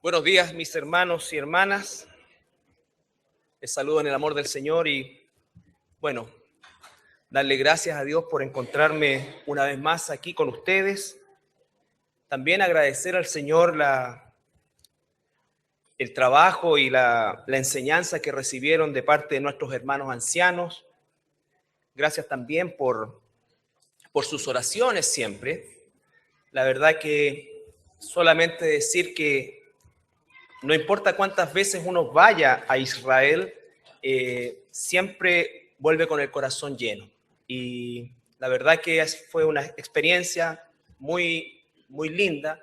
Buenos días, mis hermanos y hermanas. Les saludo en el amor del Señor y, bueno, darle gracias a Dios por encontrarme una vez más aquí con ustedes. También agradecer al Señor el trabajo y la enseñanza que recibieron de parte de nuestros hermanos ancianos. Gracias también por sus oraciones siempre. La verdad que solamente decir que no importa cuántas veces uno vaya a Israel, siempre vuelve con el corazón lleno. Y la verdad que fue una experiencia muy, muy linda.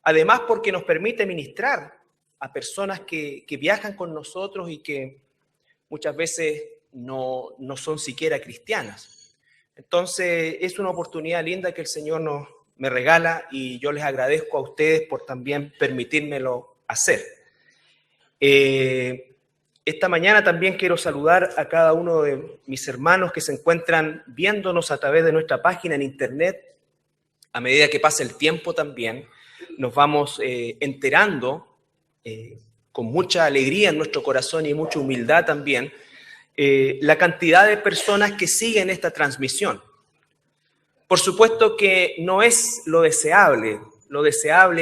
Además, porque nos permite ministrar a personas que viajan con nosotros y que muchas veces no son siquiera cristianas. Entonces, es una oportunidad linda que el Señor me regala y yo les agradezco a ustedes por también permitírmelo hacer. Esta mañana también quiero saludar a cada uno de mis hermanos que se encuentran viéndonos a través de nuestra página en internet. A medida que pasa el tiempo también nos vamos enterando con mucha alegría en nuestro corazón y mucha humildad también la cantidad de personas que siguen esta transmisión. Por supuesto que no es lo deseable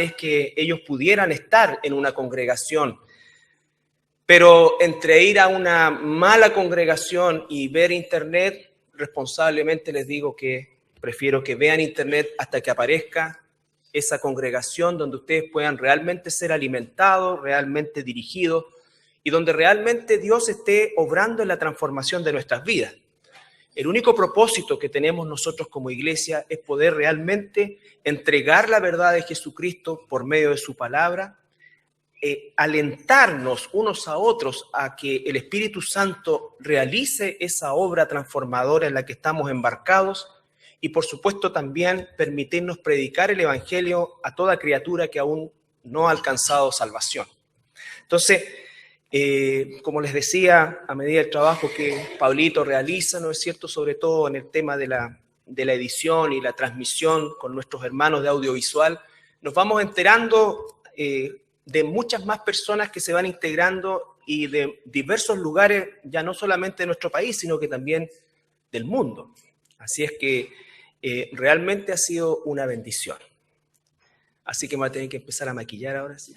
es que ellos pudieran estar en una congregación, pero entre ir a una mala congregación y ver internet, responsablemente les digo que prefiero que vean internet hasta que aparezca esa congregación donde ustedes puedan realmente ser alimentados, realmente dirigidos y donde realmente Dios esté obrando en la transformación de nuestras vidas. El único propósito que tenemos nosotros como iglesia es poder realmente entregar la verdad de Jesucristo por medio de su palabra, alentarnos unos a otros a que el Espíritu Santo realice esa obra transformadora en la que estamos embarcados y por supuesto también permitirnos predicar el Evangelio a toda criatura que aún no ha alcanzado salvación. Entonces, como les decía, a medida del trabajo que Pablito realiza, ¿no es cierto?, sobre todo en el tema de la edición y la transmisión con nuestros hermanos de audiovisual, nos vamos enterando de muchas más personas que se van integrando y de diversos lugares, ya no solamente de nuestro país, sino que también del mundo. Así es que realmente ha sido una bendición. Así que me voy a tener que empezar a maquillar ahora. ¿Sí?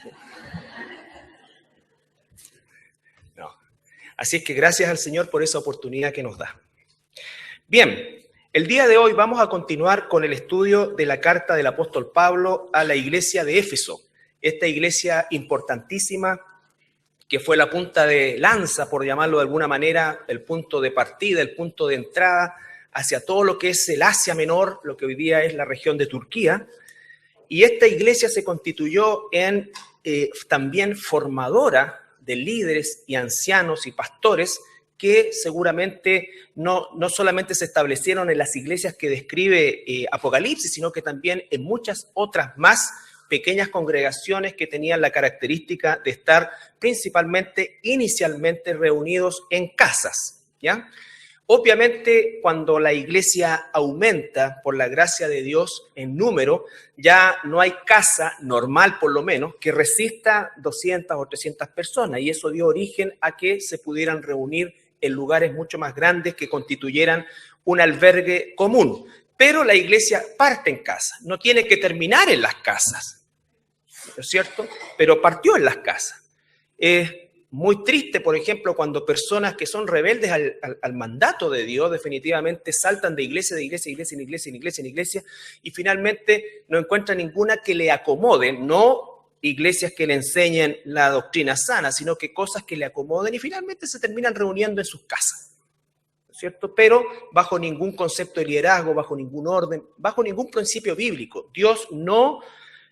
No. Así es que gracias al Señor por esa oportunidad que nos da. Bien, el día de hoy vamos a continuar con el estudio de la carta del apóstol Pablo a la iglesia de Éfeso. Esta iglesia importantísima que fue la punta de lanza, por llamarlo de alguna manera, el punto de partida, el punto de entrada hacia todo lo que es el Asia Menor, lo que hoy día es la región de Turquía. Y esta iglesia se constituyó en también formadora de líderes y ancianos y pastores que seguramente no solamente se establecieron en las iglesias que describe Apocalipsis, sino que también en muchas otras más pequeñas congregaciones que tenían la característica de estar principalmente, inicialmente reunidos en casas, ¿ya? Obviamente, cuando la iglesia aumenta por la gracia de Dios en número, ya no hay casa normal, por lo menos, que resista 200 o 300 personas. Y eso dio origen a que se pudieran reunir en lugares mucho más grandes que constituyeran un albergue común. Pero la iglesia parte en casa, no tiene que terminar en las casas, ¿no es cierto? Pero partió en las casas. Es muy triste, por ejemplo, cuando personas que son rebeldes al mandato de Dios definitivamente saltan de iglesia en iglesia y finalmente no encuentran ninguna que le acomode, no iglesias que le enseñen la doctrina sana, sino que cosas que le acomoden y finalmente se terminan reuniendo en sus casas. ¿Cierto? Pero bajo ningún concepto de liderazgo, bajo ningún orden, bajo ningún principio bíblico. Dios no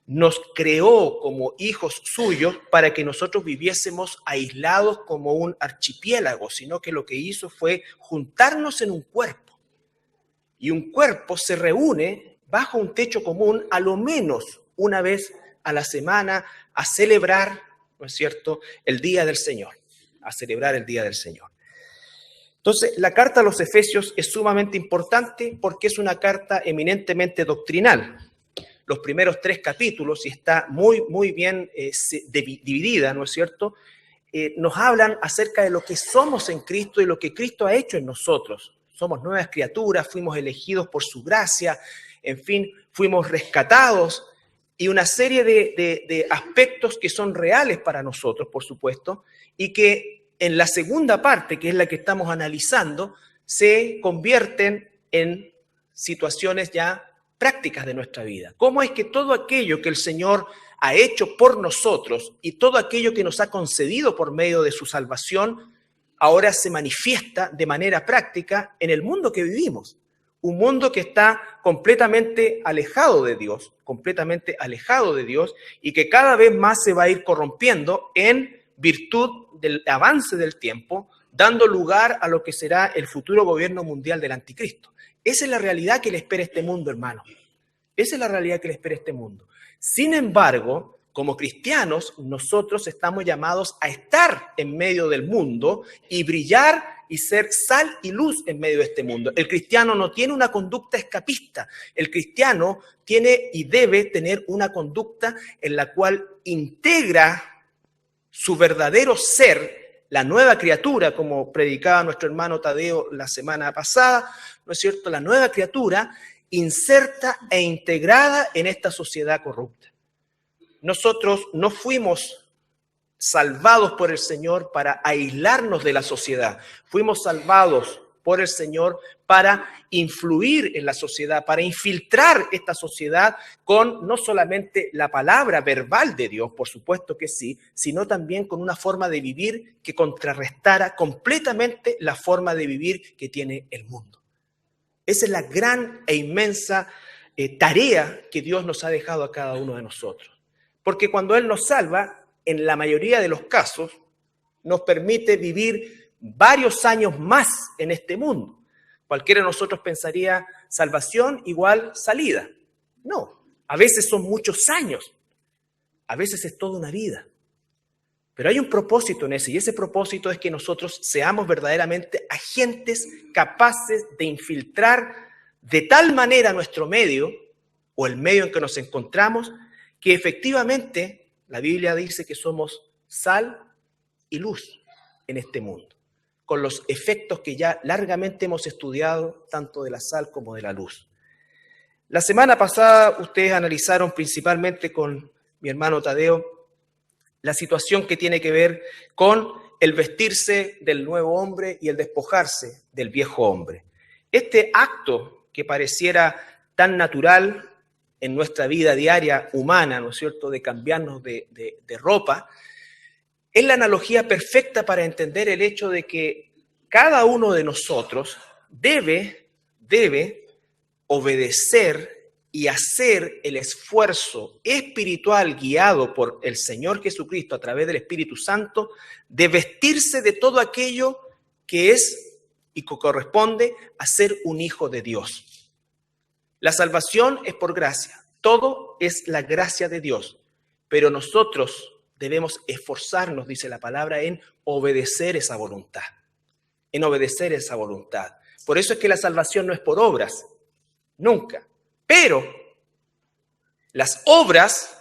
nos creó como hijos suyos para que nosotros viviésemos aislados como un archipiélago, sino que lo que hizo fue juntarnos en un cuerpo. Y un cuerpo se reúne bajo un techo común a lo menos una vez a la semana a celebrar, ¿no es cierto?, el Día del Señor, a celebrar el Día del Señor. Entonces, la carta a los Efesios es sumamente importante porque es una carta eminentemente doctrinal. los primeros 3 capítulos y está muy bien dividida, ¿no es cierto? Nos hablan acerca de lo que somos en Cristo y lo que Cristo ha hecho en nosotros. Somos nuevas criaturas, fuimos elegidos por su gracia, en fin, fuimos rescatados y una serie de aspectos que son reales para nosotros, por supuesto, y que en la segunda parte, que es la que estamos analizando, se convierten en situaciones ya prácticas de nuestra vida. ¿Cómo es que todo aquello que el Señor ha hecho por nosotros y todo aquello que nos ha concedido por medio de su salvación ahora se manifiesta de manera práctica en el mundo que vivimos? Un mundo que está completamente alejado de Dios y que cada vez más se va a ir corrompiendo en virtud del avance del tiempo, dando lugar a lo que será el futuro gobierno mundial del anticristo. Esa es la realidad que le espera este mundo, hermano. Esa es la realidad que le espera este mundo. Sin embargo, como cristianos, nosotros estamos llamados a estar en medio del mundo y brillar y ser sal y luz en medio de este mundo. El cristiano no tiene una conducta escapista. El cristiano tiene y debe tener una conducta en la cual integra su verdadero ser, la nueva criatura, como predicaba nuestro hermano Tadeo la semana pasada, ¿no es cierto? La nueva criatura inserta e integrada en esta sociedad corrupta. Nosotros no fuimos salvados por el Señor para aislarnos de la sociedad. Fuimos salvados por el Señor para influir en la sociedad, para infiltrar esta sociedad con no solamente la palabra verbal de Dios, por supuesto que sí, sino también con una forma de vivir que contrarrestara completamente la forma de vivir que tiene el mundo. Esa es la gran e inmensa tarea que Dios nos ha dejado a cada uno de nosotros. Porque cuando Él nos salva, en la mayoría de los casos, nos permite vivir varios años más en este mundo. Cualquiera de nosotros pensaría salvación igual salida. No, a veces son muchos años, a veces es toda una vida. Pero hay un propósito en eso, y ese propósito es que nosotros seamos verdaderamente agentes capaces de infiltrar de tal manera nuestro medio, o el medio en que nos encontramos, que efectivamente la Biblia dice que somos sal y luz en este mundo, con los efectos que ya largamente hemos estudiado, tanto de la sal como de la luz. La semana pasada ustedes analizaron principalmente con mi hermano Tadeo la situación que tiene que ver con el vestirse del nuevo hombre y el despojarse del viejo hombre. Este acto que pareciera tan natural en nuestra vida diaria humana, ¿no es cierto?, de cambiarnos de ropa, es la analogía perfecta para entender el hecho de que cada uno de nosotros debe obedecer y hacer el esfuerzo espiritual guiado por el Señor Jesucristo a través del Espíritu Santo de vestirse de todo aquello que es y que corresponde a ser un hijo de Dios. La salvación es por gracia, todo es la gracia de Dios, pero nosotros debemos esforzarnos, dice la palabra, en obedecer esa voluntad, Por eso es que la salvación no es por obras, nunca. Pero las obras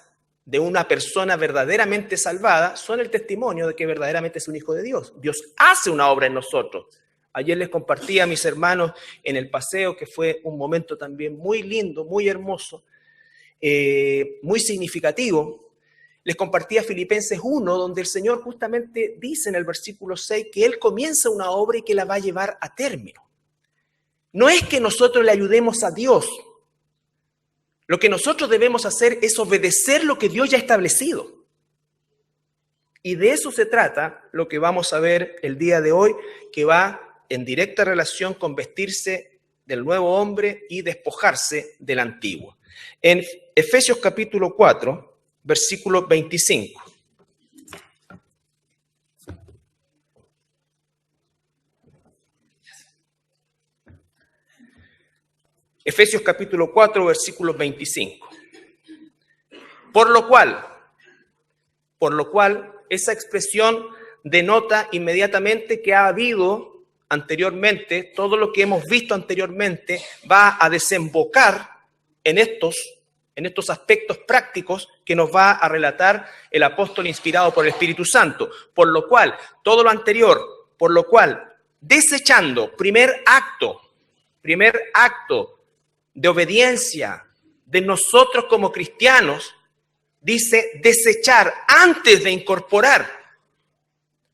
de una persona verdaderamente salvada son el testimonio de que verdaderamente es un hijo de Dios. Dios hace una obra en nosotros. Ayer les compartí a mis hermanos en el paseo, que fue un momento también muy lindo, muy hermoso, muy significativo. Les compartí a Filipenses 1, donde el Señor justamente dice en el versículo 6 que Él comienza una obra y que la va a llevar a término. No es que nosotros le ayudemos a Dios. Lo que nosotros debemos hacer es obedecer lo que Dios ya ha establecido. Y de eso se trata lo que vamos a ver el día de hoy, que va en directa relación con vestirse del nuevo hombre y despojarse del antiguo. En Efesios capítulo 4, versículo 25. Efesios capítulo 4, versículo 25. Por lo cual, esa expresión denota inmediatamente que ha habido anteriormente, todo lo que hemos visto anteriormente va a desembocar en estos en estos aspectos prácticos que nos va a relatar el apóstol inspirado por el Espíritu Santo. Por lo cual, todo lo anterior, desechando, primer acto de obediencia de nosotros como cristianos, dice desechar antes de incorporar.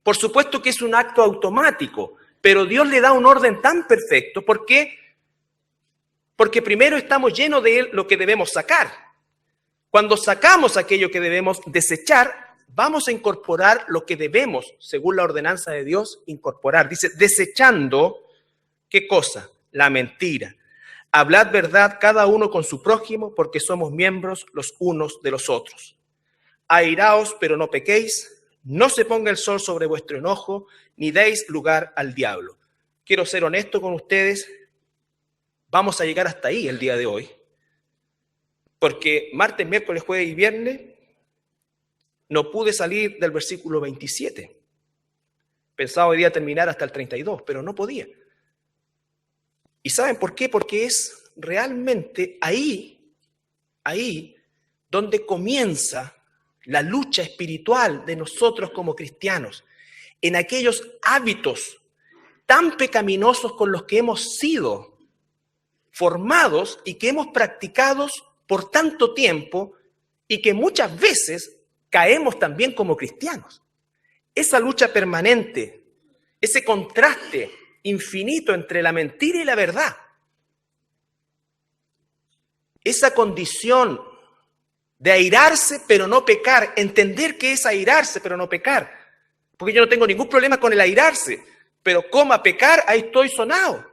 Por supuesto que es un acto automático, pero Dios le da un orden tan perfecto. ¿Por qué? Porque primero estamos llenos de lo que debemos sacar. Cuando sacamos aquello que debemos desechar, vamos a incorporar lo que debemos, según la ordenanza de Dios, incorporar. Dice, desechando, ¿qué cosa? La mentira. Hablad verdad cada uno con su prójimo, porque somos miembros los unos de los otros. Airaos, pero no pequéis. No se ponga el sol sobre vuestro enojo, ni deis lugar al diablo. Quiero ser honesto con ustedes. Vamos a llegar hasta ahí el día de hoy. Porque martes, miércoles, jueves y viernes no pude salir del versículo 27. Pensaba hoy día terminar hasta el 32, pero no podía. ¿Y saben por qué? Porque es realmente ahí donde comienza la lucha espiritual de nosotros como cristianos, en aquellos hábitos tan pecaminosos con los que hemos sido formados y que hemos practicado por tanto tiempo y que muchas veces caemos también como cristianos. Esa lucha permanente, ese contraste infinito entre la mentira y la verdad, esa condición de airarse pero no pecar, entender que es airarse pero no pecar, porque yo no tengo ningún problema con el airarse, pero coma pecar, ahí estoy sonado.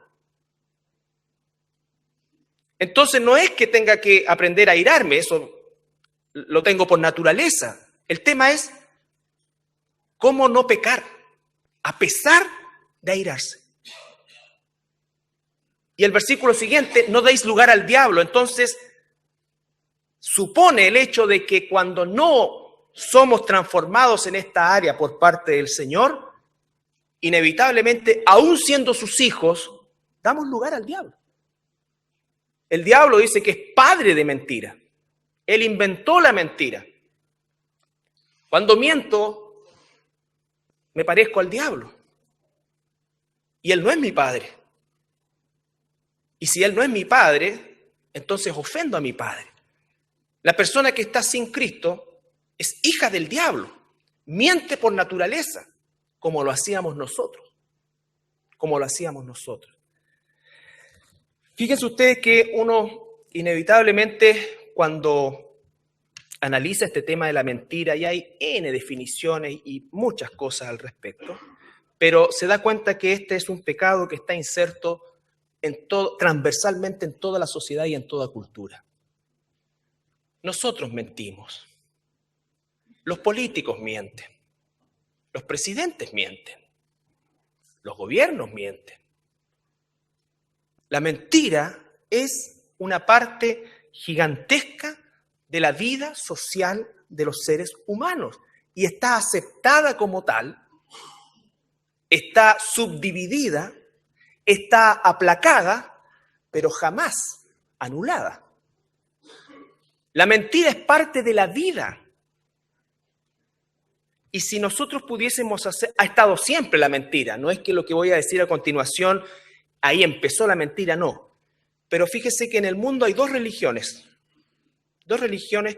Entonces no es que tenga que aprender a airarme, eso lo tengo por naturaleza. El tema es cómo no pecar, a pesar de airarse. Y el versículo siguiente, no deis lugar al diablo. Entonces, supone el hecho de que cuando no somos transformados en esta área por parte del Señor, inevitablemente, aún siendo sus hijos, damos lugar al diablo. El diablo dice que es padre de mentira. Él inventó la mentira. Cuando miento, me parezco al diablo. Y él no es mi padre. Y si él no es mi padre, entonces ofendo a mi padre. La persona que está sin Cristo es hija del diablo. Miente por naturaleza, como lo hacíamos nosotros. Fíjense ustedes que uno inevitablemente cuando analiza este tema de la mentira, y hay N definiciones y muchas cosas al respecto, pero se da cuenta que este es un pecado que está inserto transversalmente en toda la sociedad y en toda cultura. Nosotros mentimos. Los políticos mienten. Los presidentes mienten. Los gobiernos mienten. La mentira es una parte gigantesca de la vida social de los seres humanos y está aceptada como tal, está subdividida, está aplacada, pero jamás anulada. La mentira es parte de la vida. Y si nosotros pudiésemos hacer, ha estado siempre la mentira, no es que lo que voy a decir a continuación, ahí empezó la mentira, no. Pero fíjese que en el mundo hay dos religiones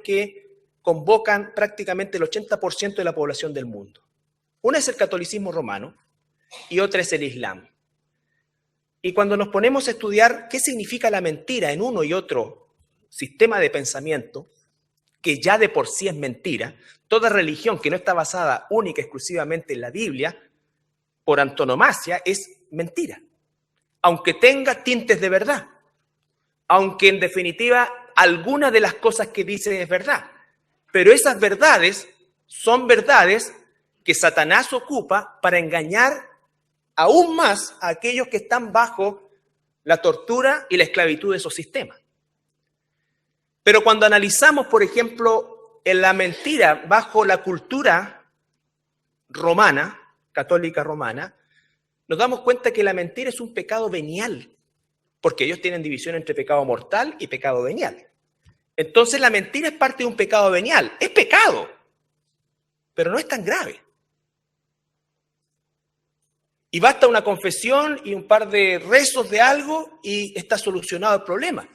que convocan prácticamente el 80% de la población del mundo. Una es el catolicismo romano y otra es el islam. Y cuando nos ponemos a estudiar qué significa la mentira en uno y otro sistema de pensamiento, que ya de por sí es mentira, toda religión que no está basada única y exclusivamente en la Biblia, por antonomasia, es mentira. Aunque tenga tintes de verdad, aunque en definitiva alguna de las cosas que dice es verdad, pero esas verdades son verdades que Satanás ocupa para engañar aún más a aquellos que están bajo la tortura y la esclavitud de esos sistemas. Pero cuando analizamos, por ejemplo, en la mentira bajo la cultura romana, católica romana, nos damos cuenta que la mentira es un pecado venial, porque ellos tienen división entre pecado mortal y pecado venial. Entonces la mentira es parte de un pecado venial. Es pecado, pero no es tan grave. Y basta una confesión y un par de rezos de algo y está solucionado el problema.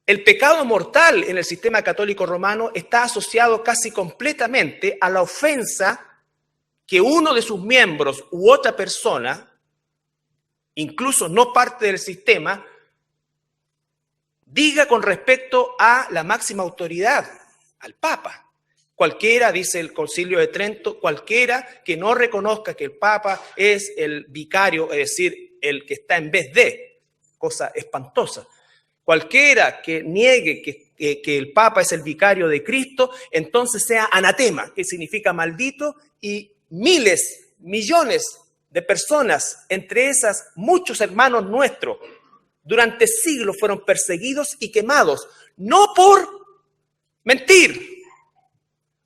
El pecado mortal en el sistema católico romano está asociado casi completamente a la ofensa que uno de sus miembros u otra persona, incluso no parte del sistema, diga con respecto a la máxima autoridad, al Papa. Cualquiera, dice el Concilio de Trento, cualquiera que no reconozca que el Papa es el vicario, es decir, el que está en vez de, cosa espantosa. Cualquiera que niegue que el Papa es el vicario de Cristo, entonces sea anatema, que significa maldito, y miles, millones de personas, entre esas muchos hermanos nuestros, durante siglos fueron perseguidos y quemados, no por mentir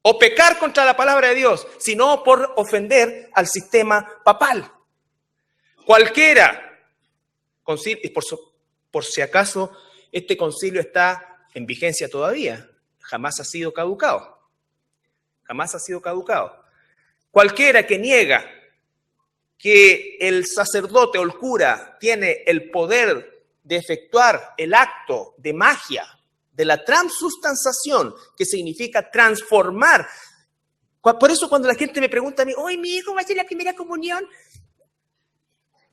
o pecar contra la palabra de Dios, sino por ofender al sistema papal. Cualquiera, por si acaso este concilio está en vigencia todavía, jamás ha sido caducado. Jamás ha sido caducado. Cualquiera que niega que el sacerdote o el cura tiene el poder de efectuar el acto de magia de la transustanciación, que significa transformar. Por eso cuando la gente me pregunta a mí, oye, mi hijo va a hacer la primera comunión,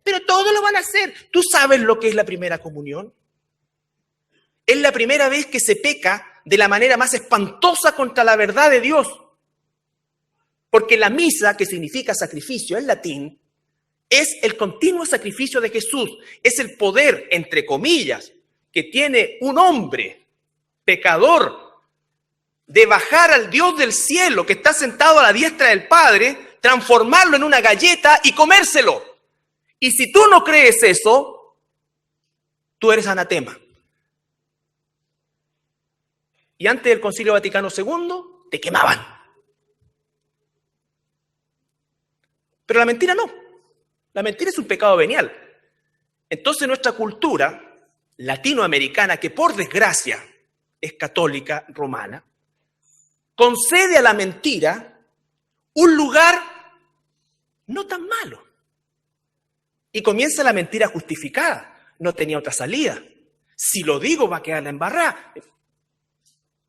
pero todos lo van a hacer. ¿Tú sabes lo que es la primera comunión? Es la primera vez que se peca de la manera más espantosa contra la verdad de Dios. Porque la misa, que significa sacrificio en latín, es el continuo sacrificio de Jesús. Es el poder, entre comillas, que tiene un hombre pecador de bajar al Dios del cielo que está sentado a la diestra del Padre, transformarlo en una galleta y comérselo. Y si tú no crees eso, tú eres anatema. Y antes del Concilio Vaticano II, te quemaban. Pero la mentira no. La mentira es un pecado venial. Entonces nuestra cultura latinoamericana, que por desgracia es católica romana, concede a la mentira un lugar no tan malo. Y comienza la mentira justificada. No tenía otra salida. Si lo digo va a quedar la embarrada.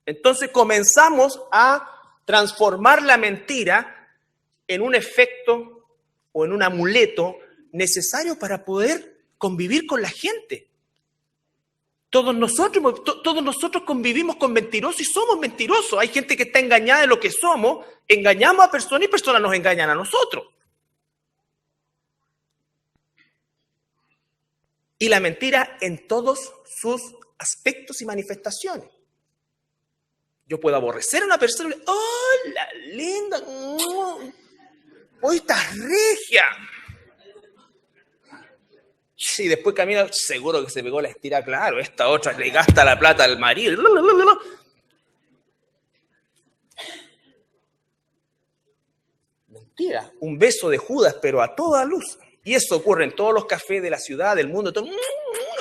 Entonces comenzamos a transformar la mentira en un efecto o en un amuleto necesario para poder convivir con la gente. Todos nosotros convivimos con mentirosos y somos mentirosos. Hay gente que está engañada de lo que somos, engañamos a personas y personas nos engañan a nosotros. Y la mentira en todos sus aspectos y manifestaciones. Yo puedo aborrecer a una persona y ¡hola, linda! ¡Hoy estás regia! Sí, después camina, seguro que se pegó la estira, claro, esta otra le gasta la plata al marido. Mentira, un beso de Judas, pero a toda luz. Y eso ocurre en todos los cafés de la ciudad, del mundo. Todo, uno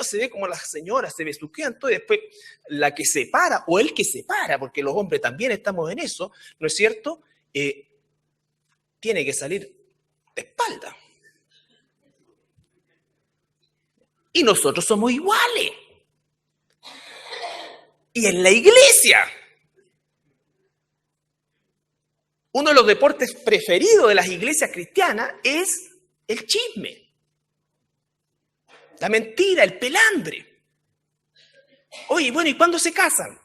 se ve como las señoras se besuquean todo y después la que se para, o el que se para, porque los hombres también estamos en eso, ¿no es cierto? Tiene que salir de espalda. Y nosotros somos iguales. Y en la iglesia, uno de los deportes preferidos de las iglesias cristianas es el chisme, la mentira, el pelambre. Oye, bueno, ¿y cuándo se casan?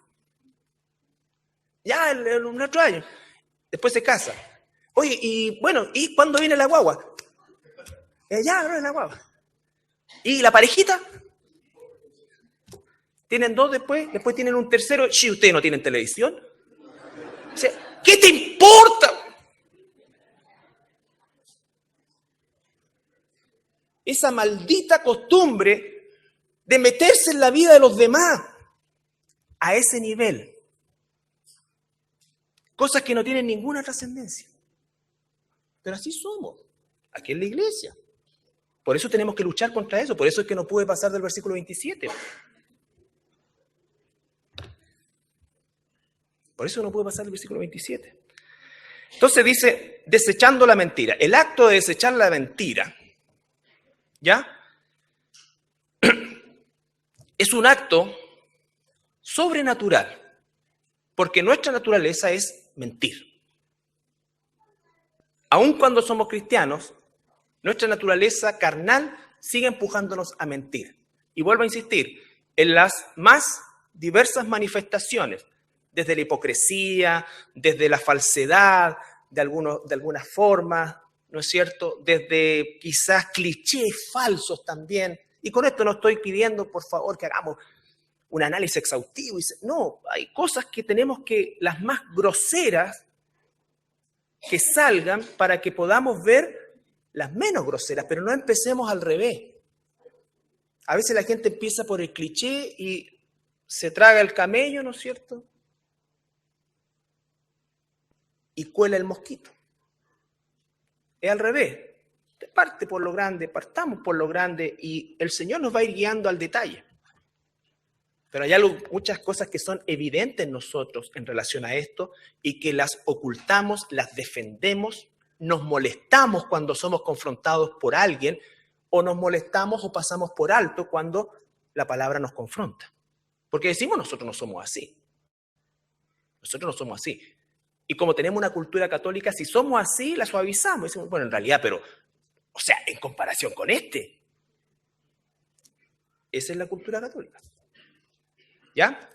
Ya en otro año. Después se casan. Oye, y bueno, ¿y cuándo viene la guagua? Ya, no es la guagua. ¿Y la parejita? Tienen dos después tienen un tercero. Si ustedes no tienen televisión. O sea, ¿qué te importa? Esa maldita costumbre de meterse en la vida de los demás a ese nivel. Cosas que no tienen ninguna trascendencia. Pero así somos, aquí en la iglesia. Por eso tenemos que luchar contra eso. Por eso es que no pude pasar del versículo 27. Por eso no puede pasar el versículo 27. Entonces dice, desechando la mentira. El acto de desechar la mentira, ¿ya? Es un acto sobrenatural, porque nuestra naturaleza es mentir. Aun cuando somos cristianos, nuestra naturaleza carnal sigue empujándonos a mentir. Y vuelvo a insistir, en las más diversas manifestaciones, desde la hipocresía, desde la falsedad, de algunas formas, ¿no es cierto? Desde quizás clichés falsos también. Y con esto no estoy pidiendo, por favor, que hagamos un análisis exhaustivo. No, hay cosas que tenemos que, las más groseras, que salgan para que podamos ver las menos groseras, pero no empecemos al revés. A veces la gente empieza por el cliché y se traga el camello, ¿no es cierto? Y cuela el mosquito. Es al revés. Parte por lo grande, partamos por lo grande y el Señor nos va a ir guiando al detalle. Pero hay muchas cosas que son evidentes en nosotros en relación a esto y que las ocultamos, las defendemos, nos molestamos cuando somos confrontados por alguien o nos molestamos o pasamos por alto cuando la palabra nos confronta. Porque decimos, nosotros no somos así. Nosotros no somos así. Y como tenemos una cultura católica, si somos así, la suavizamos. Y decimos, bueno, en realidad, pero, o sea, en comparación con este. Esa es la cultura católica. ¿Ya?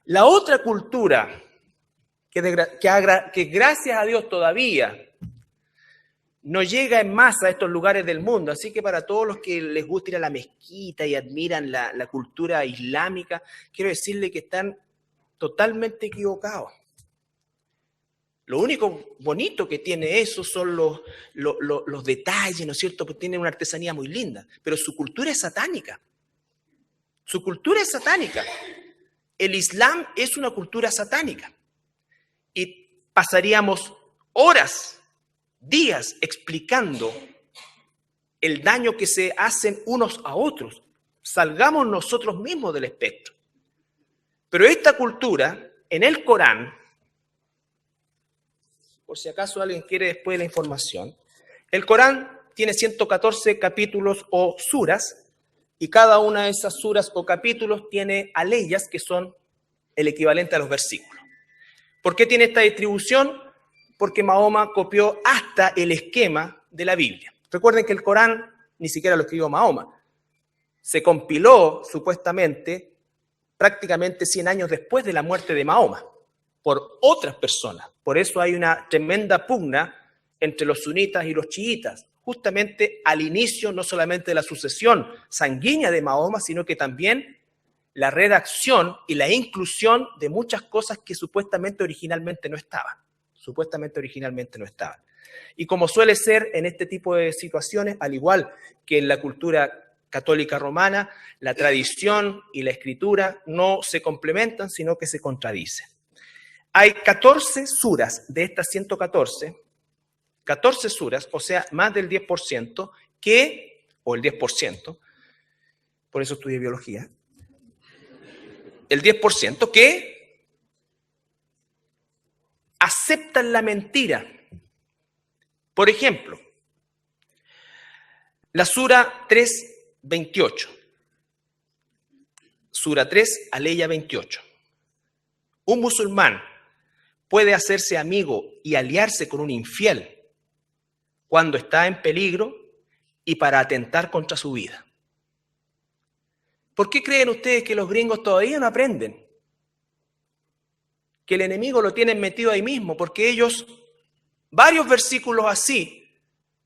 La otra cultura que gracias a Dios todavía no llega en masa a estos lugares del mundo, así que para todos los que les gusta ir a la mezquita y admiran la cultura islámica, quiero decirles que están totalmente equivocados. Lo único bonito que tiene eso son los detalles, ¿no es cierto? Pues tiene una artesanía muy linda, pero su cultura es satánica. Su cultura es satánica. El Islam es una cultura satánica. Y pasaríamos horas, días explicando el daño que se hacen unos a otros. Salgamos nosotros mismos del espectro. Pero esta cultura, en el Corán, por si acaso alguien quiere después la información, el Corán tiene 114 capítulos o suras, y cada una de esas suras o capítulos tiene aleyas, que son el equivalente a los versículos. ¿Por qué tiene esta distribución? Porque Mahoma copió hasta el esquema de la Biblia. Recuerden que el Corán ni siquiera lo escribió Mahoma. Se compiló, supuestamente, prácticamente 100 años después de la muerte de Mahoma, por otras personas. Por eso hay una tremenda pugna entre los sunitas y los chiitas, justamente al inicio no solamente de la sucesión sanguínea de Mahoma, sino que también la redacción y la inclusión de muchas cosas que supuestamente originalmente no estaban. Y como suele ser en este tipo de situaciones, al igual que en la cultura católica romana, la tradición y la escritura no se complementan, sino que se contradicen. Hay 14 suras de estas 114, 14 suras, o sea, más del 10%, o el 10%, por eso estudié biología, el 10% que aceptan la mentira. Por ejemplo, la sura 3:28. Sura 3, aleya 28. Un musulmán puede hacerse amigo y aliarse con un infiel cuando está en peligro y para atentar contra su vida. ¿Por qué creen ustedes que los gringos todavía no aprenden? Que el enemigo lo tienen metido ahí mismo, porque ellos, varios versículos así,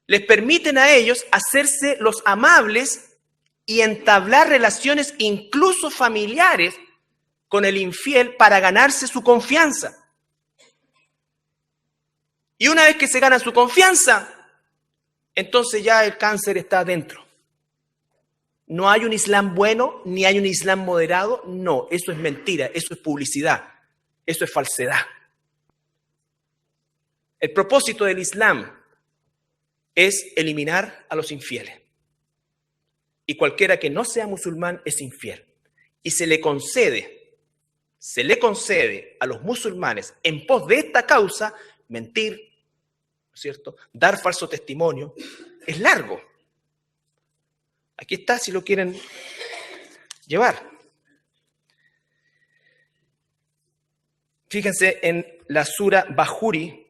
les permiten a ellos hacerse los amables y entablar relaciones incluso familiares con el infiel para ganarse su confianza. Y una vez que se ganan su confianza, entonces ya el cáncer está adentro. No hay un Islam bueno, ni hay un Islam moderado. No, eso es mentira, eso es publicidad, eso es falsedad. El propósito del Islam es eliminar a los infieles. Y cualquiera que no sea musulmán es infiel. Y se le concede se le concede a los musulmanes en pos de esta causa, mentir, ¿no es cierto?, dar falso testimonio, es largo. Aquí está, si lo quieren llevar. Fíjense en la Sura Bajuri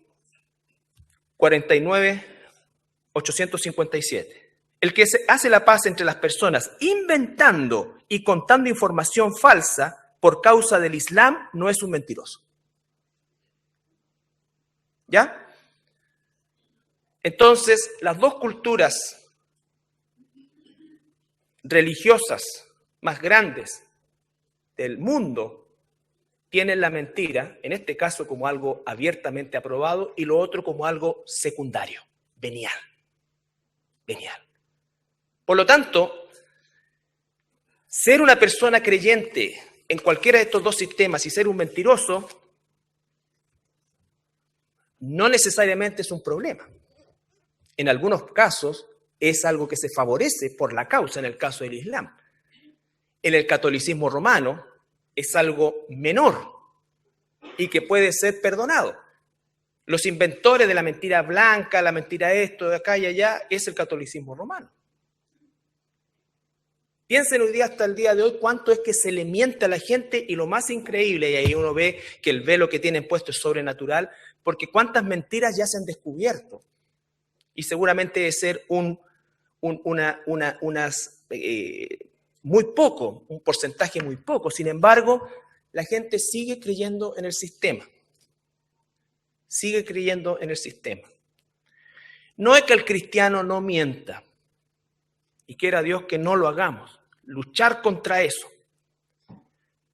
49:857. El que hace la paz entre las personas inventando y contando información falsa por causa del Islam no es un mentiroso. ¿Ya? Entonces, las dos culturas religiosas más grandes del mundo tienen la mentira, en este caso como algo abiertamente aprobado y lo otro como algo secundario, venial. Por lo tanto, ser una persona creyente en cualquiera de estos dos sistemas y ser un mentiroso no necesariamente es un problema. En algunos casos es algo que se favorece por la causa, en el caso del Islam. En el catolicismo romano es algo menor y que puede ser perdonado. Los inventores de la mentira blanca, la mentira esto, de acá y allá, es el catolicismo romano. Piensen hoy día, hasta el día de hoy, cuánto es que se le miente a la gente, y lo más increíble, y ahí uno ve que el velo que tienen puesto es sobrenatural, porque cuántas mentiras ya se han descubierto. Y seguramente debe ser un porcentaje muy poco. Sin embargo, la gente sigue creyendo en el sistema. No es que el cristiano no mienta, y quiera Dios que no lo hagamos, luchar contra eso.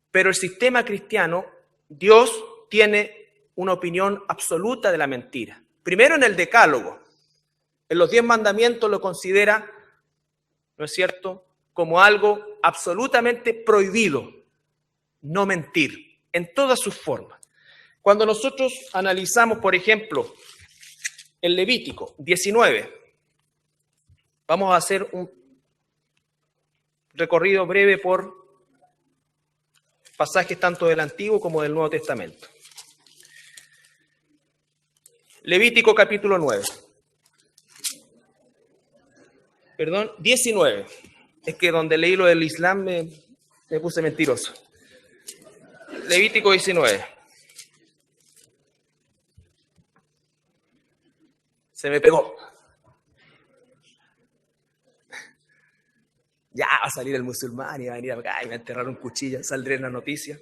Pero el sistema cristiano, Dios tiene una opinión absoluta de la mentira. Primero en el Decálogo, en los 10 mandamientos lo considera, ¿no es cierto?, como algo absolutamente prohibido, no mentir, en todas sus formas. Cuando nosotros analizamos, por ejemplo, el Levítico 19, vamos a hacer un recorrido breve por pasajes tanto del Antiguo como del Nuevo Testamento. Levítico capítulo 9. 19. Es que donde leí lo del Islam me puse mentiroso. Levítico 19. Se me pegó. Ya va a salir el musulmán y va a venir acá y va a enterrar un cuchillo. Saldré en la noticia.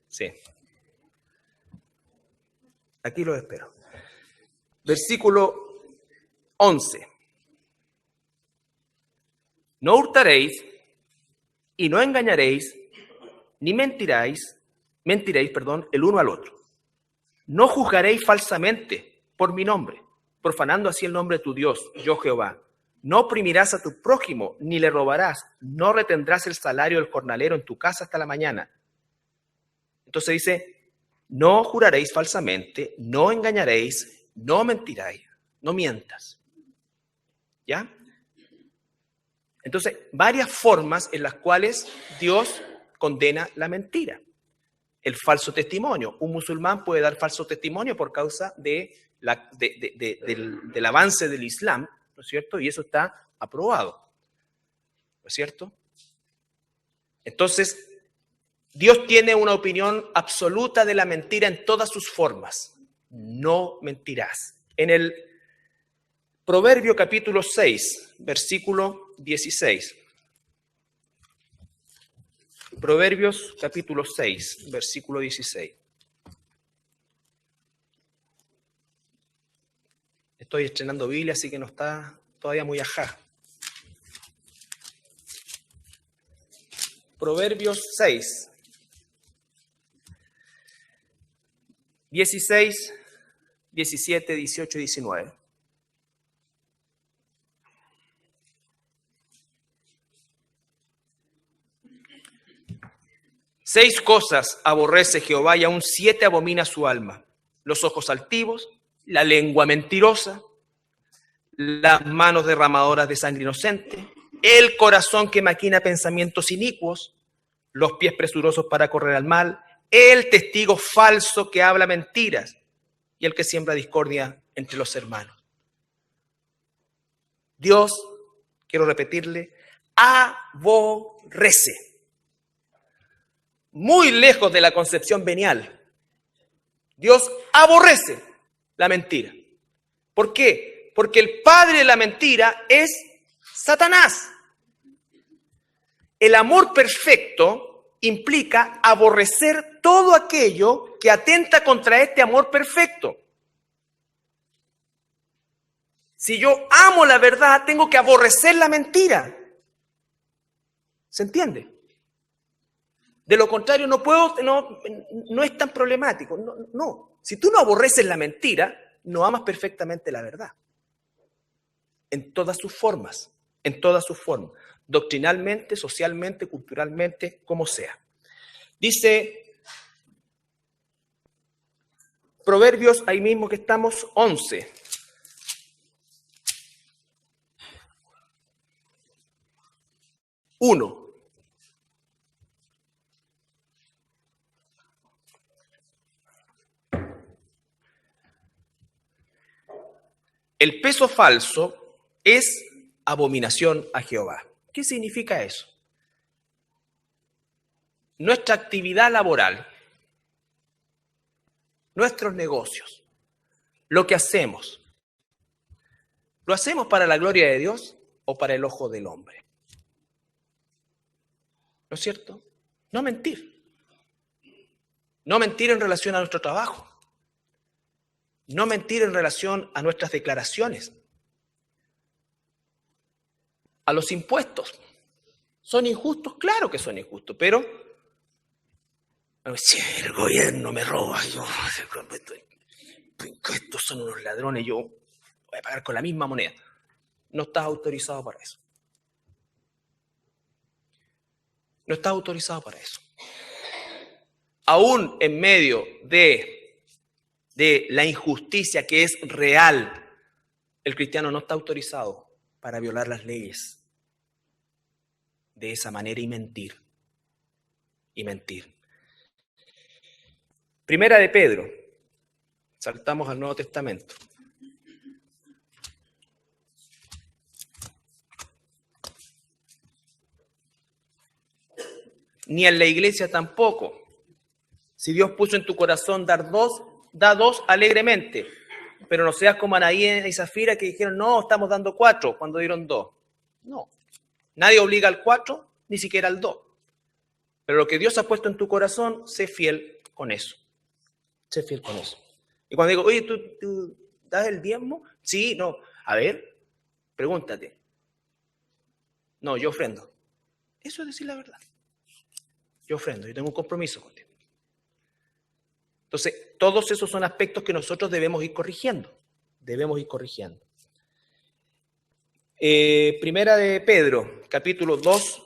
Sí. Aquí lo espero. Versículo 11. No hurtaréis y no engañaréis, ni mentiréis, el uno al otro. No juzgaréis falsamente por mi nombre, profanando así el nombre de tu Dios, yo Jehová. No oprimirás a tu prójimo, ni le robarás. No retendrás el salario del jornalero en tu casa hasta la mañana. Entonces dice, no juraréis falsamente, no engañaréis, no mentiráis, no mientas. ¿Ya? Entonces, varias formas en las cuales Dios condena la mentira. El falso testimonio. Un musulmán puede dar falso testimonio por causa del avance del Islam, ¿no es cierto? Y eso está aprobado, ¿no es cierto? Entonces, Dios tiene una opinión absoluta de la mentira en todas sus formas. No mentirás. En el Proverbio capítulo 6, versículo 16. Proverbios capítulo 6, versículo 16. Estoy estrenando Biblia, así que no está todavía muy ajá. Proverbios 6, 16, 17, 18 y 19. Seis cosas aborrece Jehová y aún 7 abomina su alma: los ojos altivos, la lengua mentirosa, las manos derramadoras de sangre inocente, el corazón que maquina pensamientos inicuos, los pies presurosos para correr al mal, el testigo falso que habla mentiras y el que siembra discordia entre los hermanos. Dios, quiero repetirle, aborrece. Muy lejos de la concepción venial. Dios aborrece la mentira. ¿Por qué? Porque el padre de la mentira es Satanás. El amor perfecto implica aborrecer todo aquello que atenta contra este amor perfecto. Si yo amo la verdad, tengo que aborrecer la mentira. ¿Se entiende? De lo contrario, no es tan problemático. No. Si tú no aborreces la mentira, no amas perfectamente la verdad. En todas sus formas. Doctrinalmente, socialmente, culturalmente, como sea. Dice Proverbios, ahí mismo que estamos, 11. Uno. El peso falso es abominación a Jehová. ¿Qué significa eso? Nuestra actividad laboral, nuestros negocios, lo que hacemos, ¿lo hacemos para la gloria de Dios o para el ojo del hombre? ¿No es cierto? No mentir. No mentir en relación a nuestro trabajo. No mentir en relación a nuestras declaraciones. A los impuestos. ¿Son injustos? Claro que son injustos, pero si el gobierno me roba, estos son unos ladrones, yo voy a pagar con la misma moneda. No estás autorizado para eso. No estás autorizado para eso. Aún en medio de la injusticia que es real, el cristiano no está autorizado para violar las leyes de esa manera y mentir. Primera de Pedro. Saltamos al Nuevo Testamento. Ni en la iglesia tampoco. Si Dios puso en tu corazón dar dos, da dos alegremente. Pero no seas como Ananías y Zafira que dijeron, no, estamos dando 4 cuando dieron 2. No. Nadie obliga al 4, ni siquiera al 2. Pero lo que Dios ha puesto en tu corazón, sé fiel con eso. Sé fiel con eso. Y cuando digo, oye, ¿tú das el diezmo? Sí, no. A ver, pregúntate. No, yo ofrendo. Eso es decir la verdad. Yo ofrendo, yo tengo un compromiso contigo. Entonces, todos esos son aspectos que nosotros debemos ir corrigiendo. Primera de Pedro, capítulo 2,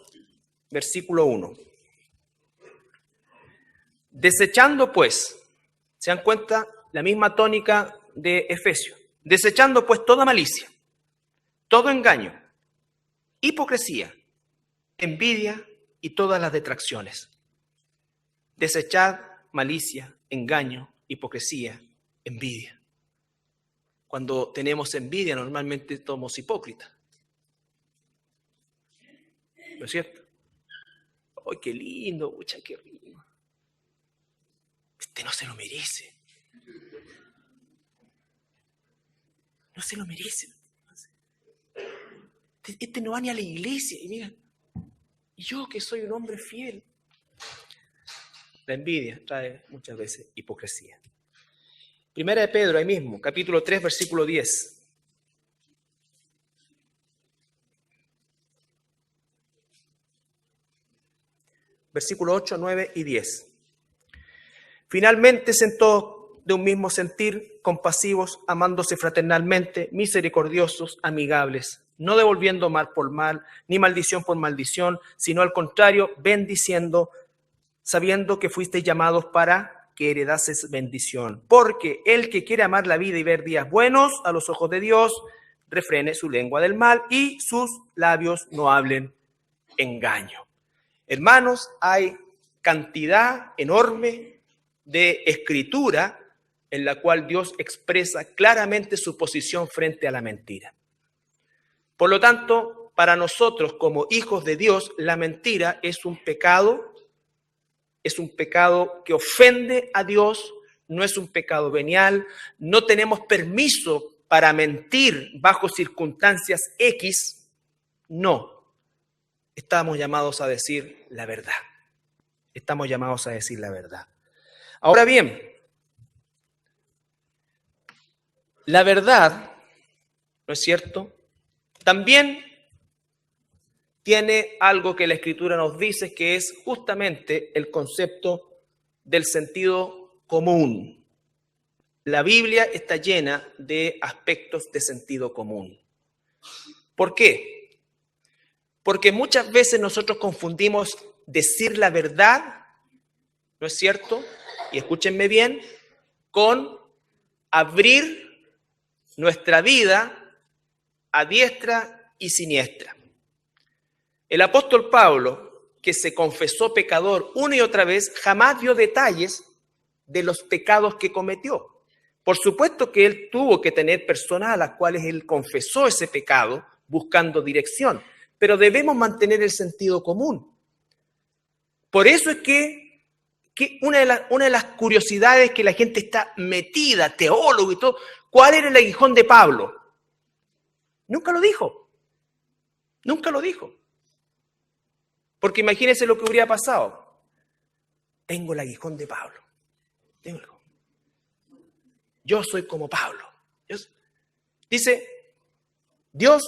versículo 1. Desechando pues, ¿se dan cuenta? La misma tónica de Efesios. Desechando pues toda malicia, todo engaño, hipocresía, envidia y todas las detracciones. Desechad malicia, engaño, hipocresía, envidia. Cuando tenemos envidia, normalmente somos hipócritas. ¿No es cierto? ¡Ay, qué lindo! ¡Ucha, qué rico! Este no se lo merece. No se lo merece. Este no va ni a la iglesia. Y mira, yo que soy un hombre fiel. La envidia trae muchas veces hipocresía. Primera de Pedro, ahí mismo, capítulo 3, versículo 10. Versículo 8, 9 y 10. Finalmente, sentó de un mismo sentir, compasivos, amándose fraternalmente, misericordiosos, amigables, no devolviendo mal por mal, ni maldición por maldición, sino al contrario, bendiciendo, sabiendo que fuisteis llamados para que heredases bendición. Porque el que quiere amar la vida y ver días buenos a los ojos de Dios, refrene su lengua del mal y sus labios no hablen engaño. Hermanos, hay cantidad enorme de escritura en la cual Dios expresa claramente su posición frente a la mentira. Por lo tanto, para nosotros como hijos de Dios, la mentira es un pecado que ofende a Dios, no es un pecado venial, no tenemos permiso para mentir bajo circunstancias X, no. Estamos llamados a decir la verdad. Estamos llamados a decir la verdad. Ahora bien, la verdad, ¿no es cierto?, también tiene algo que la Escritura nos dice, que es justamente el concepto del sentido común. La Biblia está llena de aspectos de sentido común. ¿Por qué? Porque muchas veces nosotros confundimos decir la verdad, ¿no es cierto?, y escúchenme bien, con abrir nuestra vida a diestra y siniestra. El apóstol Pablo, que se confesó pecador una y otra vez, jamás dio detalles de los pecados que cometió. Por supuesto que él tuvo que tener personas a las cuales él confesó ese pecado buscando dirección, pero debemos mantener el sentido común. Por eso es que una de las curiosidades que la gente está metida, teólogo y todo, ¿cuál era el aguijón de Pablo? Nunca lo dijo. Nunca lo dijo. Porque imagínense lo que hubiera pasado. Tengo el aguijón de Pablo. Yo soy como Pablo. Dice, Dios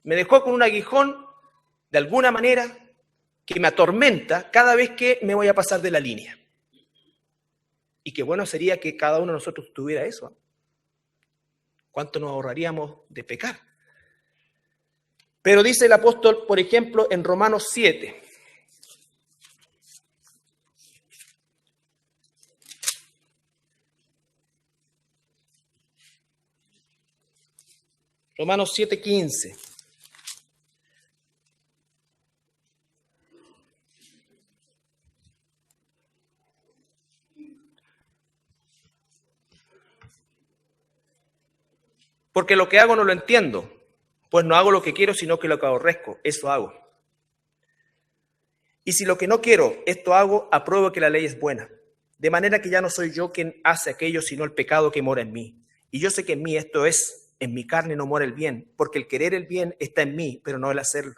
me dejó con un aguijón de alguna manera que me atormenta cada vez que me voy a pasar de la línea. Y qué bueno sería que cada uno de nosotros tuviera eso. ¿Cuánto nos ahorraríamos de pecar? Pero dice el apóstol, por ejemplo, en Romanos 7. Romanos 7:15. Porque lo que hago no lo entiendo, pues no hago lo que quiero, sino que lo que aborrezco, eso hago. Y si lo que no quiero, esto hago, apruebo que la ley es buena. De manera que ya no soy yo quien hace aquello, sino el pecado que mora en mí. Y yo sé que en mí, esto es, en mi carne no mora el bien, porque el querer el bien está en mí, pero no el hacerlo.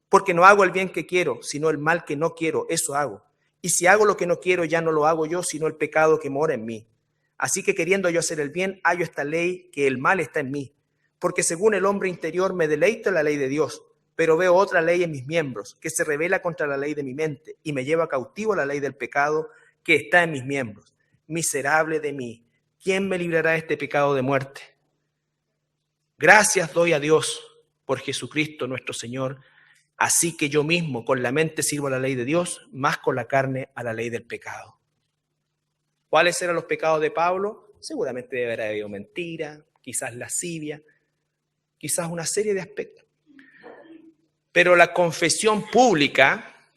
Porque no hago el bien que quiero, sino el mal que no quiero, eso hago. Y si hago lo que no quiero, ya no lo hago yo, sino el pecado que mora en mí. Así que queriendo yo hacer el bien, hallo esta ley, que el mal está en mí. Porque según el hombre interior me deleito en la ley de Dios, pero veo otra ley en mis miembros, que se rebela contra la ley de mi mente, y me lleva cautivo a la ley del pecado que está en mis miembros. Miserable de mí, ¿quién me librará de este pecado de muerte? Gracias doy a Dios por Jesucristo nuestro Señor. Así que yo mismo con la mente sirvo a la ley de Dios, más con la carne a la ley del pecado. ¿Cuáles eran los pecados de Pablo? Seguramente debe haber habido mentira, quizás lascivia, quizás una serie de aspectos. Pero la confesión pública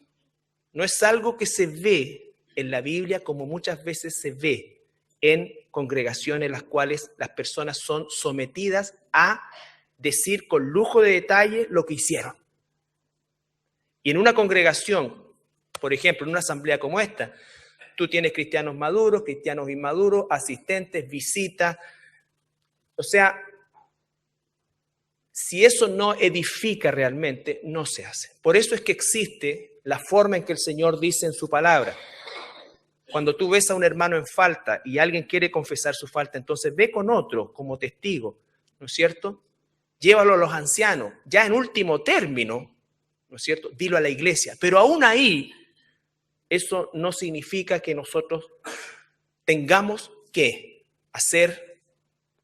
no es algo que se ve en la Biblia como muchas veces se ve en congregaciones en las cuales las personas son sometidas a decir con lujo de detalle lo que hicieron. Y en una congregación, por ejemplo, en una asamblea como esta, tú tienes cristianos maduros, cristianos inmaduros, asistentes, visitas. O sea, si eso no edifica realmente, no se hace. Por eso es que existe la forma en que el Señor dice en su palabra. Cuando tú ves a un hermano en falta y alguien quiere confesar su falta, entonces ve con otro como testigo, ¿no es cierto? Llévalo a los ancianos, ya en último término, ¿no es cierto? Dilo a la iglesia. Pero aún ahí, eso no significa que nosotros tengamos que hacer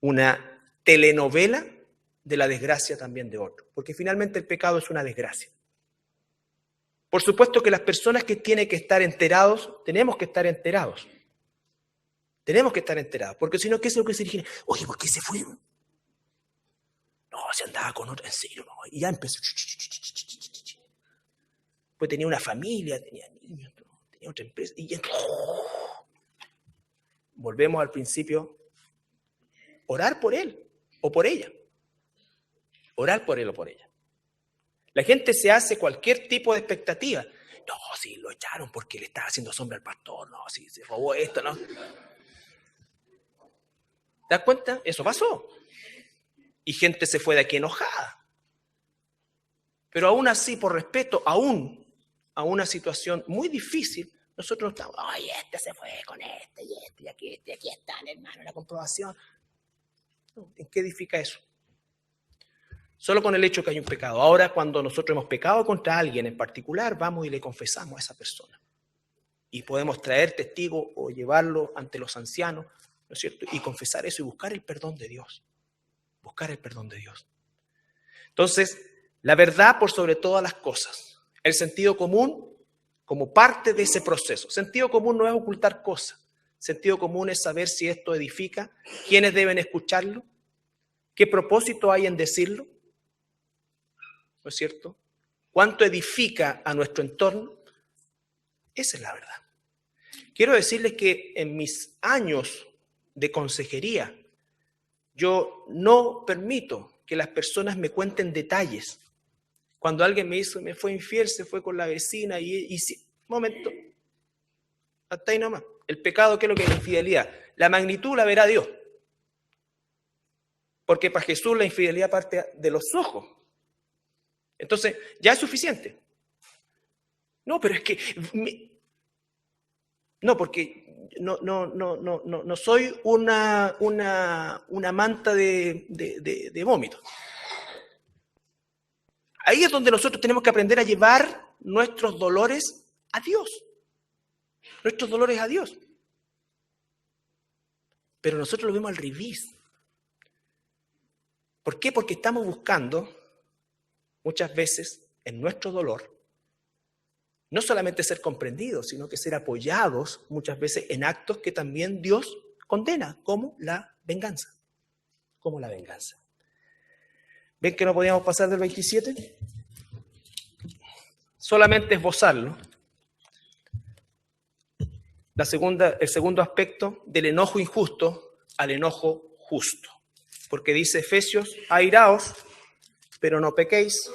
una telenovela de la desgracia también de otro, porque finalmente el pecado es una desgracia. Por supuesto que las personas que tienen que estar enterados, tenemos que estar enterados. Tenemos que estar enterados, porque si no, ¿qué es lo que se dice? Oye, ¿por qué se fue? No, se andaba con otra, en serio, no. Y ya empezó. pues tenía una familia, tenía niños, tenía otra empresa. Y volvemos al principio, orar por él o por ella. Orar por él o por ella. La gente se hace cualquier tipo de expectativa. No, sí, lo echaron porque le estaba haciendo sombra al pastor. No, sí, se robó esto, ¿no? ¿Te das cuenta? Eso pasó. Y gente se fue de aquí enojada. Pero aún así, por respeto, aún a una situación muy difícil, nosotros no estamos, ay, este se fue con este, y aquí están, hermano, la comprobación. No, ¿en qué edifica eso? Solo con el hecho que hay un pecado. Ahora, cuando nosotros hemos pecado contra alguien en particular, vamos y le confesamos a esa persona. Y podemos traer testigos o llevarlo ante los ancianos, ¿no es cierto? Y confesar eso y buscar el perdón de Dios. Buscar el perdón de Dios. Entonces, la verdad por sobre todas las cosas. El sentido común como parte de ese proceso. Sentido común no es ocultar cosas. Sentido común es saber si esto edifica, quiénes deben escucharlo, qué propósito hay en decirlo, ¿no es cierto? ¿Cuánto edifica a nuestro entorno? Esa es la verdad. Quiero decirles que en mis años de consejería, yo no permito que las personas me cuenten detalles. Cuando alguien me fue infiel, se fue con la vecina y momento, hasta ahí nomás. El pecado, ¿qué es lo que es la infidelidad? La magnitud la verá Dios. Porque para Jesús la infidelidad parte de los ojos. Entonces, ya es suficiente. No, pero es que... No, porque no soy una manta de vómito. Ahí es donde nosotros tenemos que aprender a llevar nuestros dolores a Dios. Nuestros dolores a Dios. Pero nosotros lo vemos al revés. ¿Por qué? Porque estamos buscando muchas veces en nuestro dolor no solamente ser comprendidos, sino que ser apoyados muchas veces en actos que también Dios condena, como la venganza. Como la venganza. ¿Ven que no podíamos pasar del 27? Solamente esbozarlo. El segundo aspecto, del enojo injusto al enojo justo. Porque dice Efesios, airaos, pero no pequéis,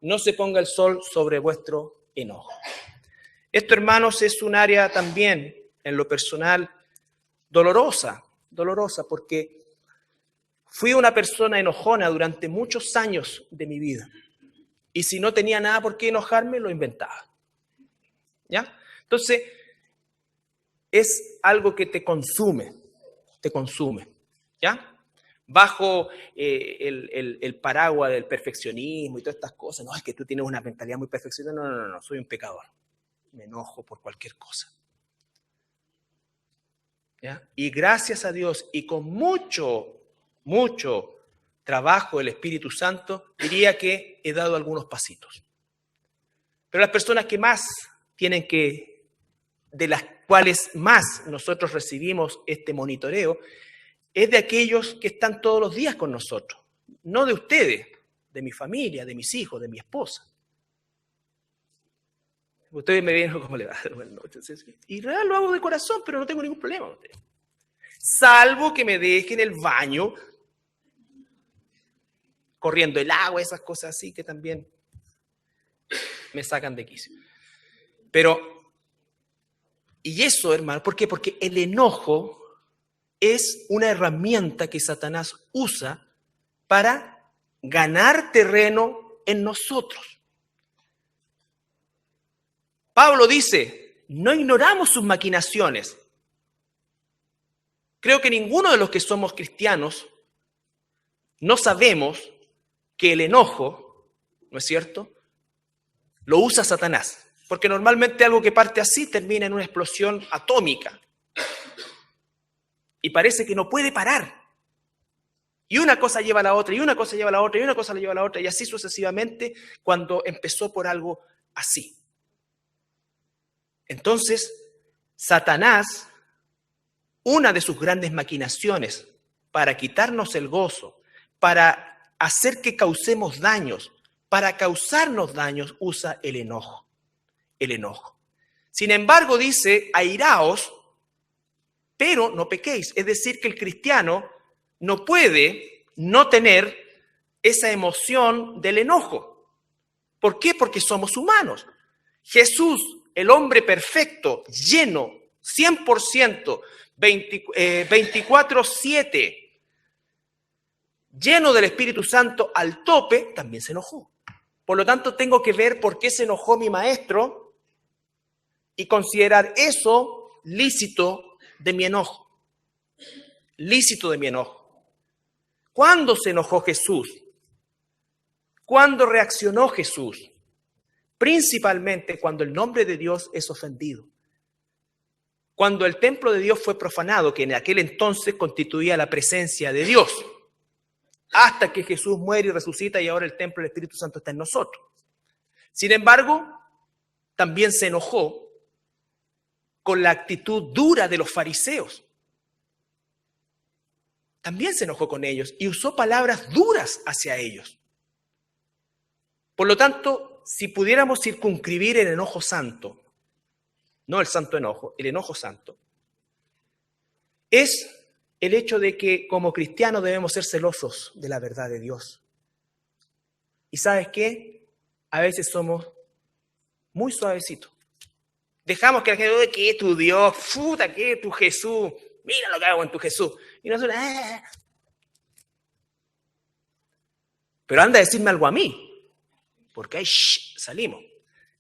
no se ponga el sol sobre vuestro enojo. Esto, hermanos, es un área también, en lo personal, dolorosa, porque fui una persona enojona durante muchos años de mi vida. Y si no tenía nada por qué enojarme, lo inventaba. ¿Ya? Entonces, es algo que te consume, ¿ya? Bajo el paraguas del perfeccionismo y todas estas cosas. No, es que tú tienes una mentalidad muy perfeccionista. No, soy un pecador. Me enojo por cualquier cosa. ¿Ya? Y gracias a Dios y con mucho trabajo del Espíritu Santo, diría que he dado algunos pasitos. Pero las personas que más tienen que, de las cuales más nosotros recibimos este monitoreo, es de aquellos que están todos los días con nosotros. No de ustedes, de mi familia, de mis hijos, de mi esposa. Ustedes me ven como le va. Buenas noches. Y real lo hago de corazón, pero no tengo ningún problema con ustedes. Salvo que me dejen el baño corriendo el agua, esas cosas así que también me sacan de quicio. Pero, y eso, hermano, ¿por qué? Porque el enojo es una herramienta que Satanás usa para ganar terreno en nosotros. Pablo dice, no ignoramos sus maquinaciones. Creo que ninguno de los que somos cristianos no sabemos que el enojo, ¿no es cierto?, lo usa Satanás. Porque normalmente algo que parte así termina en una explosión atómica. Y parece que no puede parar. Y una cosa lleva a la otra, y una cosa lleva a la otra, y una cosa la lleva a la otra, y así sucesivamente cuando empezó por algo así. Entonces, Satanás, una de sus grandes maquinaciones para quitarnos el gozo, para hacer que causemos daños, para causarnos daños, usa el enojo. el enojo. Sin embargo, dice, airaos, pero no pequéis. Es decir, que el cristiano no puede no tener esa emoción del enojo. ¿Por qué? Porque somos humanos. Jesús, el hombre perfecto, lleno, 100%, 24/7, lleno del Espíritu Santo al tope, también se enojó. Por lo tanto, tengo que ver por qué se enojó mi maestro y considerar eso lícito de mi enojo. Lícito de mi enojo. ¿Cuándo se enojó Jesús? ¿Cuándo reaccionó Jesús? Principalmente cuando el nombre de Dios es ofendido. Cuando el templo de Dios fue profanado, que en aquel entonces constituía la presencia de Dios, hasta que Jesús muere y resucita y ahora el templo del Espíritu Santo está en nosotros. Sin embargo, también se enojó con la actitud dura de los fariseos. También se enojó con ellos y usó palabras duras hacia ellos. Por lo tanto, si pudiéramos circunscribir el enojo santo, no el santo enojo, el enojo santo, es el hecho de que como cristianos debemos ser celosos de la verdad de Dios. ¿Y sabes qué? A veces somos muy suavecitos. Dejamos que la gente, ¿qué es tu Dios? Puta, ¿qué es tu Jesús? Mira lo que hago en tu Jesús. Y nosotros, Pero anda a decirme algo a mí, porque ahí salimos.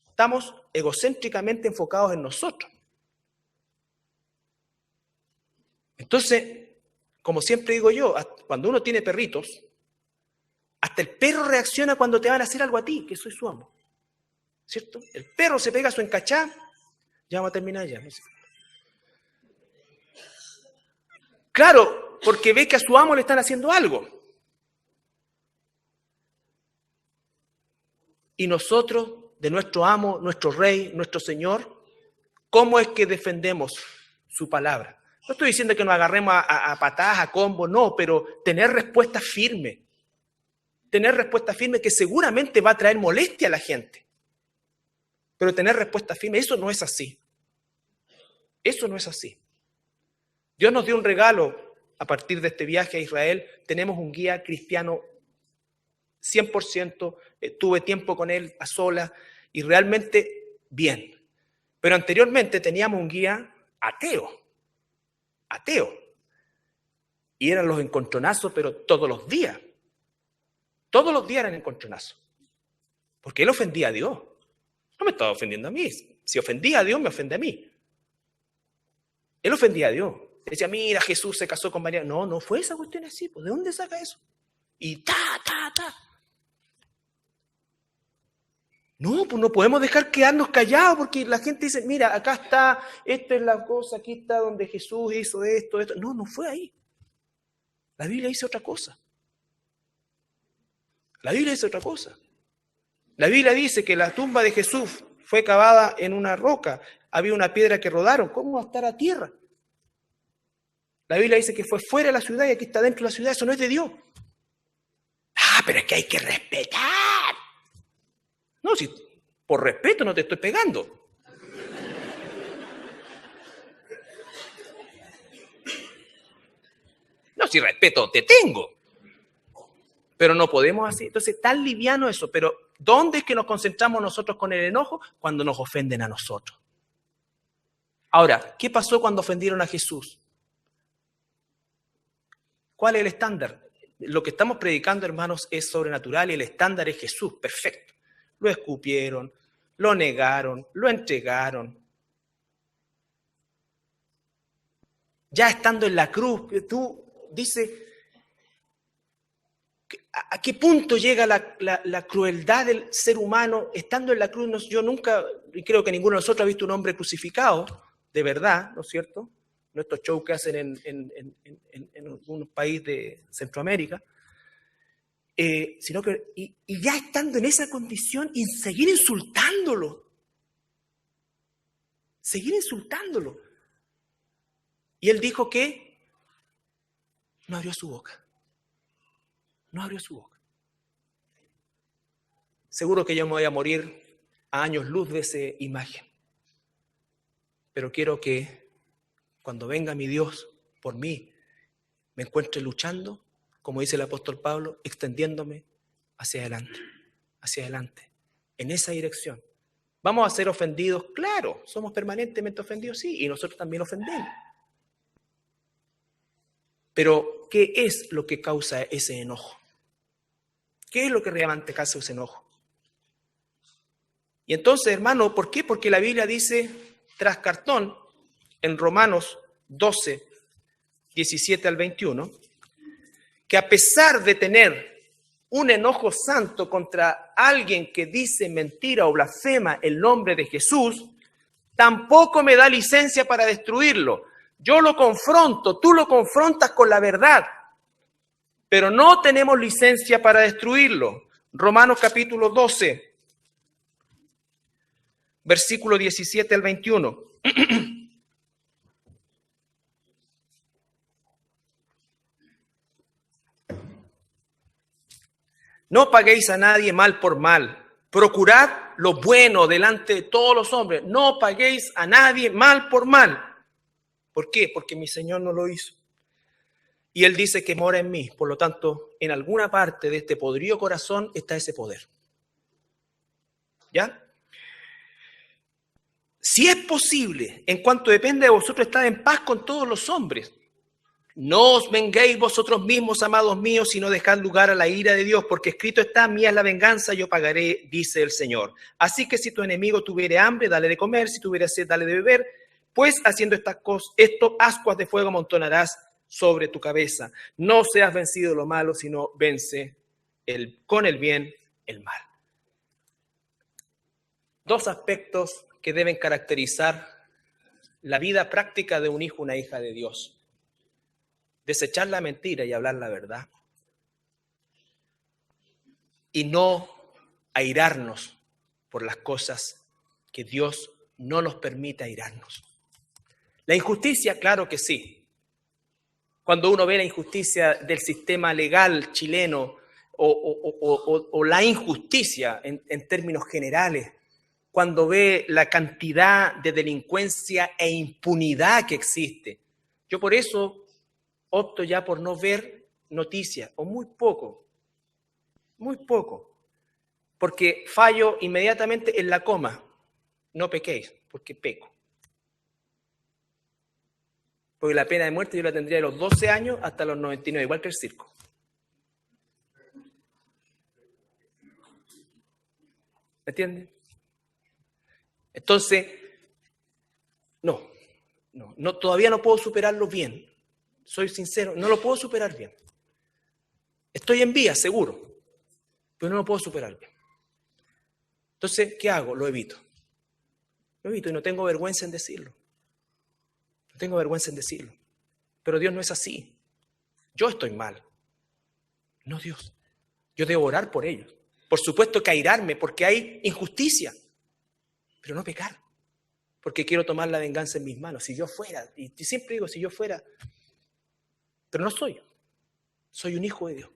Estamos egocéntricamente enfocados en nosotros. Entonces, como siempre digo yo, cuando uno tiene perritos, hasta el perro reacciona cuando te van a hacer algo a ti, que soy su amo. ¿Cierto? El perro se pega su encachá, ya vamos a terminar ya. Claro, porque ve que a su amo le están haciendo algo. Y nosotros, de nuestro amo, nuestro rey, nuestro señor, ¿cómo es que defendemos su palabra? No estoy diciendo que nos agarremos a patadas, a combos, no, pero tener respuesta firme. Tener respuesta firme que seguramente va a traer molestia a la gente. Pero tener respuesta firme, eso no es así. Eso no es así. Dios nos dio un regalo a partir de este viaje a Israel. Tenemos un guía cristiano 100%, tuve tiempo con él a solas y realmente bien. Pero anteriormente teníamos un guía ateo. Y eran los encontronazos, pero todos los días. Todos los días eran encontronazos. Porque él ofendía a Dios. No me estaba ofendiendo a mí. Si ofendía a Dios, me ofende a mí. Él ofendía a Dios. Decía, mira, Jesús se casó con María. No fue esa cuestión así. ¿De dónde saca eso? Y ta. No, pues no podemos dejar quedarnos callados porque la gente dice, mira, acá está, esta es la cosa, aquí está donde Jesús hizo esto. No fue ahí. La Biblia dice otra cosa. La Biblia dice que la tumba de Jesús fue cavada en una roca, había una piedra que rodaron. ¿Cómo va a estar a tierra? La Biblia dice que fue fuera de la ciudad y aquí está dentro de la ciudad. Eso no es de Dios. Pero es que hay que respetar. No, si por respeto no te estoy pegando. No, si respeto te tengo. Pero no podemos así. Entonces, tan liviano eso. Pero, ¿dónde es que nos concentramos nosotros con el enojo? Cuando nos ofenden a nosotros. Ahora, ¿qué pasó cuando ofendieron a Jesús? ¿Cuál es el estándar? Lo que estamos predicando, hermanos, es sobrenatural y el estándar es Jesús, perfecto. Lo escupieron, lo negaron, lo entregaron. Ya estando en la cruz, tú dices, ¿a qué punto llega la crueldad del ser humano estando en la cruz? Yo nunca, y creo que ninguno de nosotros ha visto un hombre crucificado, de verdad, ¿no es cierto? Nuestros shows que hacen en algún país de Centroamérica. Sino que, y ya estando en esa condición, y seguir insultándolo. Y él dijo que no abrió su boca. Seguro que yo me voy a morir a años luz de esa imagen. Pero quiero que cuando venga mi Dios por mí, me encuentre luchando, como dice el apóstol Pablo, extendiéndome hacia adelante, en esa dirección. ¿Vamos a ser ofendidos? Claro, somos permanentemente ofendidos, sí, y nosotros también ofendemos. Pero, ¿qué es lo que causa ese enojo? ¿Qué es lo que realmente causa ese enojo? Y entonces, hermano, ¿por qué? Porque la Biblia dice, tras cartón, en Romanos 12, 17 al 21, que a pesar de tener un enojo santo contra alguien que dice mentira o blasfema el nombre de Jesús, tampoco me da licencia para destruirlo. Yo lo confronto, tú lo confrontas con la verdad, pero no tenemos licencia para destruirlo. Romanos capítulo 12, versículo 17 al 21. No paguéis a nadie mal por mal. Procurad lo bueno delante de todos los hombres. No paguéis a nadie mal por mal. ¿Por qué? Porque mi Señor no lo hizo. Y Él dice que mora en mí. Por lo tanto, en alguna parte de este podrido corazón está ese poder. ¿Ya? Si es posible, en cuanto depende de vosotros, estar en paz con todos los hombres. No os venguéis vosotros mismos, amados míos, sino dejad lugar a la ira de Dios, porque escrito está, mía es la venganza, yo pagaré, dice el Señor. Así que si tu enemigo tuviere hambre, dale de comer, si tuviere sed, dale de beber, pues haciendo estas cosas, ascuas de fuego amontonarás sobre tu cabeza. No seas vencido de lo malo, sino vence con el bien el mal. Dos aspectos que deben caracterizar la vida práctica de un hijo o una hija de Dios. Desechar la mentira y hablar la verdad. Y no airarnos por las cosas que Dios no nos permite airarnos. La injusticia, claro que sí. Cuando uno ve la injusticia del sistema legal chileno o la injusticia en términos generales, cuando ve la cantidad de delincuencia e impunidad que existe, yo por eso opto ya por no ver noticias, o muy poco, porque fallo inmediatamente en la coma. No pequéis, porque peco. Porque la pena de muerte yo la tendría de los 12 años hasta los 99, igual que el circo. ¿Me entienden? Entonces, no, todavía no puedo superarlo bien. Soy sincero, no lo puedo superar bien. Estoy en vía, seguro, pero no lo puedo superar bien. Entonces, ¿qué hago? Lo evito. Lo evito y no tengo vergüenza en decirlo. No tengo vergüenza en decirlo. Pero Dios no es así. Yo estoy mal, no Dios. Yo debo orar por ellos. Por supuesto que airarme porque hay injusticia, pero no pecar. Porque quiero tomar la venganza en mis manos. Si yo fuera, y siempre digo, si yo fuera, pero no soy. Soy un hijo de Dios.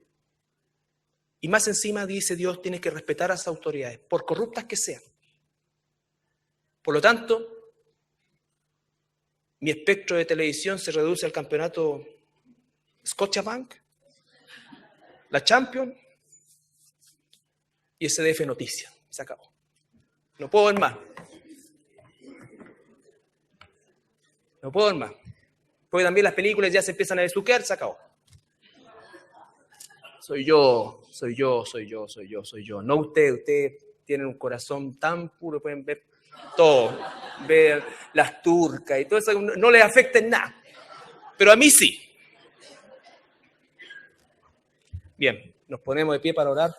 Y más encima dice Dios, tienes que respetar a las autoridades, por corruptas que sean. Por lo tanto, mi espectro de televisión se reduce al campeonato Scotiabank, la Champions y SDF Noticias. Se acabó. No puedo ver más. No puedo ver más. Porque también las películas ya se empiezan a besuquear, se acabó. Soy yo. No ustedes tienen un corazón tan puro, pueden ver todo, ver las turcas y todo eso, no les afecta en nada. Pero a mí sí. Bien, nos ponemos de pie para orar.